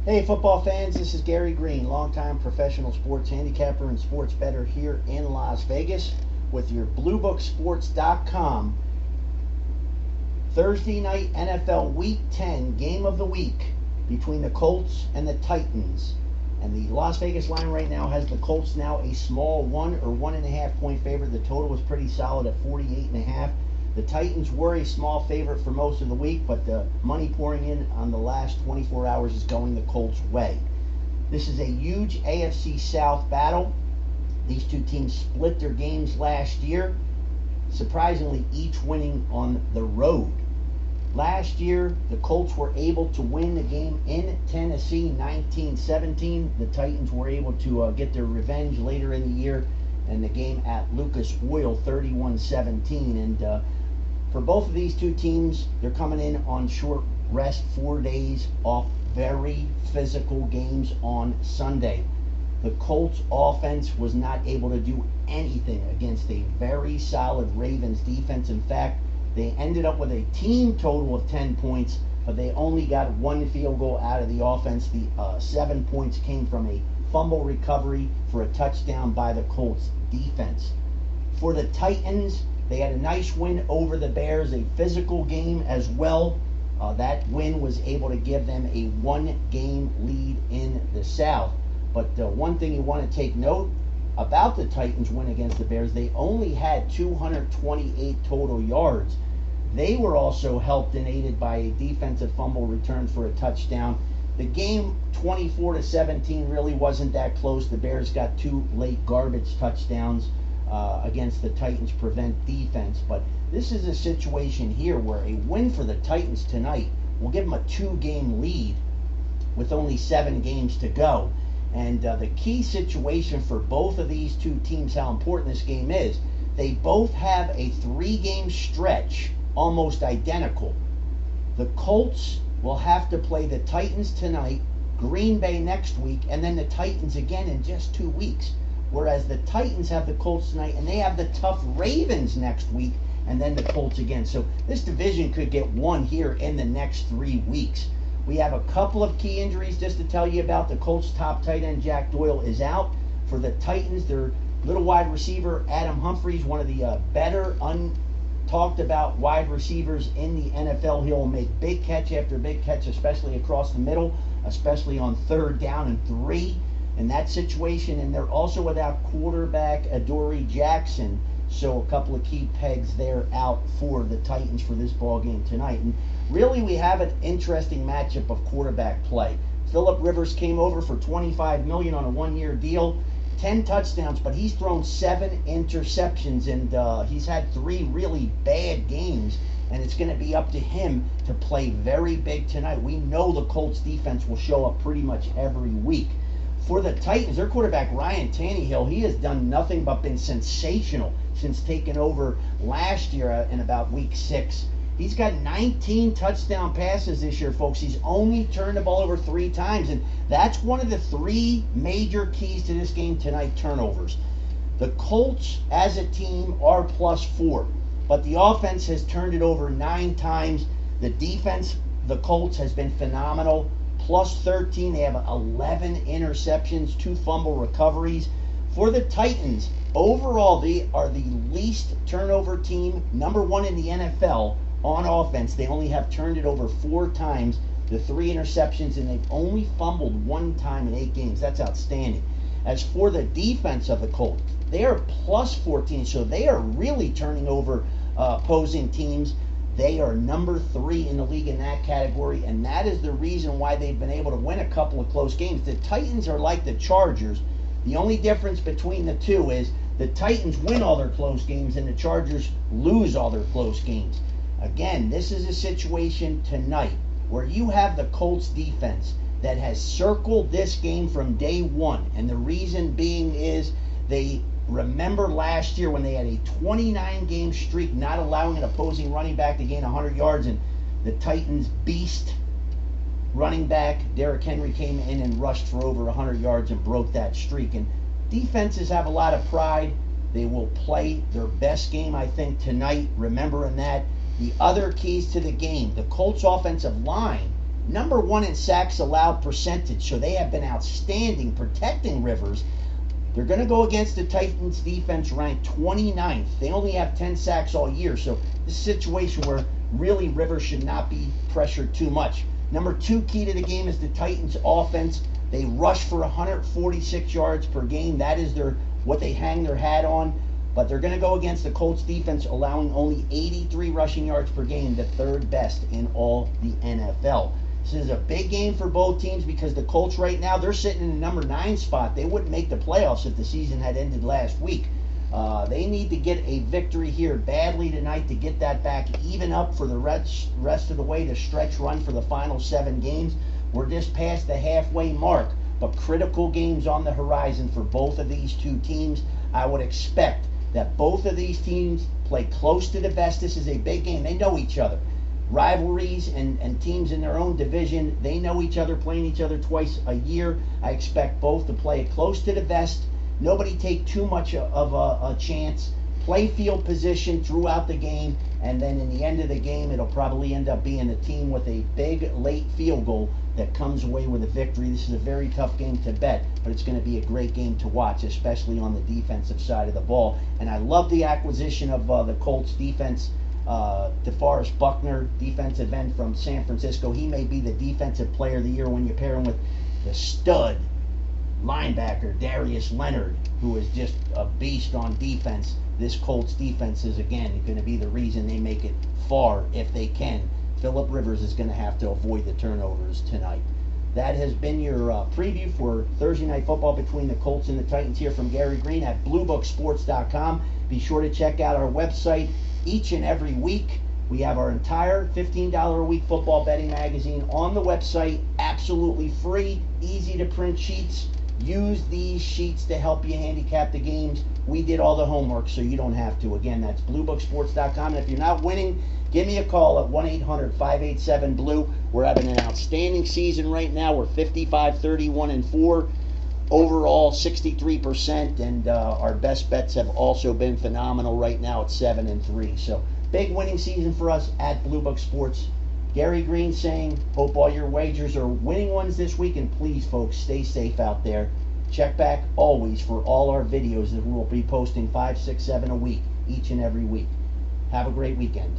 Hey, football fans, this is Gary Green, longtime professional sports handicapper and sports bettor here in Las Vegas with your Bluebooksports.com Thursday night NFL Week 10 game of the week between the Colts and the Titans. And the Las Vegas line right now has the Colts now a small 1.5 point favorite. The total was pretty solid at 48.5. The Titans were a small favorite for most of the week, but the money pouring in on the last 24 hours is going the Colts' way. This is a huge AFC South battle. These two teams split their games last year, surprisingly each winning on the road. Last year, the Colts were able to win the game in Tennessee 19-17. The Titans were able to get their revenge later in the year in the game at Lucas Oil 31-17. And for both of these two teams, they're coming in on short rest, 4 days off very physical games on Sunday. The Colts offense was not able to do anything against a very solid Ravens defense. In fact, they ended up with a team total of 10 points, but they only got one field goal out of the offense. The 7 points came from a fumble recovery for a touchdown by the Colts defense. For the Titans, they had a nice win over the Bears, a physical game as well. That win was able to give them a 1-game lead in the South. But one thing you want to take note about the Titans' win against the Bears, they only had 228 total yards. They were also helped and aided by a defensive fumble return for a touchdown. The game 24-17 really wasn't that close. The Bears got 2 late garbage touchdowns against the Titans' prevent defense. But this is a situation here where a win for the Titans tonight will give them a 2-game lead with only 7 games to go. And the key situation for both of these two teams, how important this game is, they both have a 3-game stretch almost identical. The Colts will have to play the Titans tonight, Green Bay next week, and then the Titans again in just 2 weeks. Whereas the Titans have the Colts tonight, and they have the tough Ravens next week, and then the Colts again. So this division could get won here in the next 3 weeks. We have a couple of key injuries just to tell you about. The Colts' top tight end, Jack Doyle, is out. For the Titans, their little wide receiver, Adam Humphries, one of the better untalked about wide receivers in the NFL. He'll make big catch after big catch, especially across the middle, especially on 3rd down and 3 in that situation. And they're also without quarterback Adoree Jackson. So a couple of key pegs there out for the Titans for this ball game tonight. And really, we have an interesting matchup of quarterback play. Phillip Rivers came over for $25 million on a 1-year deal, 10 touchdowns, but he's thrown 7 interceptions, and he's had 3 really bad games. And it's going to be up to him to play very big tonight. We know the Colts defense will show up pretty much every week. For the Titans, their quarterback, Ryan Tannehill, he has done nothing but been sensational since taking over last year in about week 6. He's got 19 touchdown passes this year, folks. He's only turned the ball over 3 times, and that's one of the 3 major keys to this game tonight, turnovers. The Colts, as a team, are +4, but the offense has turned it over 9 times. The defense, the Colts, has been phenomenal. +13. They have 11 interceptions, 2 fumble recoveries. For the Titans, overall, they are the least turnover team, number 1 in the NFL on offense. They only have turned it over 4 times, the 3 interceptions, and they've only fumbled 1 time in 8 games. That's outstanding. As for the defense of the Colts, they are +14, so they are really turning over opposing teams. They are number 3 in the league in that category, and that is the reason why they've been able to win a couple of close games. The Titans are like the Chargers. The only difference between the two is the Titans win all their close games and the Chargers lose all their close games. Again, this is a situation tonight where you have the Colts defense that has circled this game from day 1, and the reason being is they remember last year when they had a 29-game streak not allowing an opposing running back to gain 100 yards, and the Titans beast running back Derrick Henry came in and rushed for over 100 yards and broke that streak. And defenses have a lot of pride. They will play their best game, I think, tonight, remembering that. The other keys to the game, the Colts offensive line number 1 in sacks allowed percentage, so they have been outstanding protecting Rivers. They're going to go against the Titans defense ranked 29th. They only have 10 sacks all year, so this is a situation where really Rivers should not be pressured too much. Number 2 key to the game is the Titans offense. They rush for 146 yards per game. That is what they hang their hat on. But they're going to go against the Colts defense, allowing only 83 rushing yards per game, the 3rd best in all the NFL. This is a big game for both teams because the Colts right now, they're sitting in the number 9 spot. They wouldn't make the playoffs if the season had ended last week. They need to get a victory here badly tonight to get that back even up for the rest of the way to stretch run for the final 7 games. We're just past the halfway mark, but critical games on the horizon for both of these two teams. I would expect that both of these teams play close to the vest. This is a big game. They know each other. Rivalries and teams in their own division, they know each other, playing each other twice a year. I expect both to play close to the vest. Nobody take too much of a chance. Play field position throughout the game, and then in the end of the game, it'll probably end up being a team with a big late field goal that comes away with a victory. This is a very tough game to bet, but it's going to be a great game to watch, especially on the defensive side of the ball. And I love the acquisition of the Colts defense. DeForest Buckner, defensive end from San Francisco. He may be the defensive player of the year when you pair him with the stud linebacker Darius Leonard, who is just a beast on defense. This Colts defense is, again, going to be the reason they make it far if they can. Phillip Rivers is going to have to avoid the turnovers tonight. That has been your preview for Thursday Night Football between the Colts and the Titans here from Gary Green at Bluebooksports.com. Be sure to check out our website each and every week. We have our entire $15 a week football betting magazine on the website, absolutely free, easy to print sheets. Use these sheets to help you handicap the games. We did all the homework, so you don't have to. Again, that's Bluebooksports.com. And if you're not winning, give me a call at 1-800-587-BLUE. We're having an outstanding season right now. We're 55-31-4. Overall, 63%. And our best bets have also been phenomenal right now at 7-3. So, big winning season for us at Blue Book Sports. Gary Green saying, hope all your wagers are winning ones this week, and please, folks, stay safe out there. Check back always for all our videos that we'll be posting 5, 6, 7 a week, each and every week. Have a great weekend.